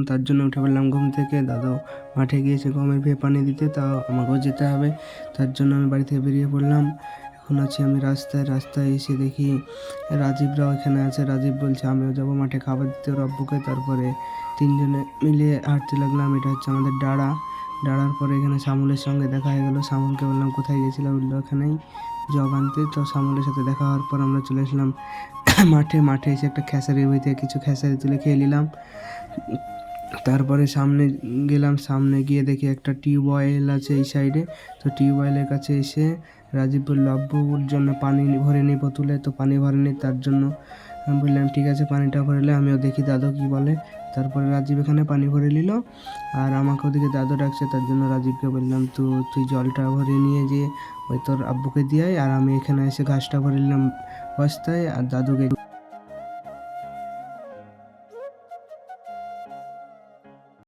তার জন্য উঠে পড়লাম ঘুম থেকে। দাদু মাঠে গিয়েছে গমের ভেয়ে পানি দিতে, তাও আমাকেও যেতে হবে, তার জন্য আমি বাড়ি থেকে বেরিয়ে পড়লাম। এখন আছি আমি রাস্তায় এসে দেখি রাজীবরাও এখানে আছে। রাজীব বলছে আমিও যাবো মাঠে খাবার দিতে ওর আব্বুকে। তারপরে তিনজনে মিলে হাঁটতে লাগলাম। এটা হচ্ছে আমাদের ডাড়ার পরে এখানে শ্যামলের সঙ্গে দেখা হয়ে গেলো। শ্যামলকে বললাম কোথায় গেছিলাম, বললো এখানেই জগ আনতে। তো শ্যামলের সাথে দেখা হওয়ার পর আমরা চলে আসলাম মাঠে এসে একটা খেসারির বই থেকে কিছু খেসারি তুলে খেয়ে নিলাম। তারপরে সামনে গেলাম, সামনে গিয়ে দেখি একটা টিউবওয়েল আছে এই সাইডে। তো টিউবওয়েলের কাছে এসে রাজীব বললো আব্বুর জন্য পানি ভরে নিই বোতলে। তো পানি ভরেনি, তার জন্য আমি বললাম ঠিক আছে পানিটা ভরলে আমিও দেখি দাদু কী বলে। তারপরে রাজীব এখানে পানি ভরে নিল, আর আমাকে ওদিকে দাদু ডাকছে, তার জন্য রাজীবকে বললাম তুই জলটা ভরে নিয়ে যে ওই তোর আব্বুকে দিয়ে আয়, আর আমি এখানে এসে ঘাসটা ভরে নিলাম বস্তায়, আর দাদুকে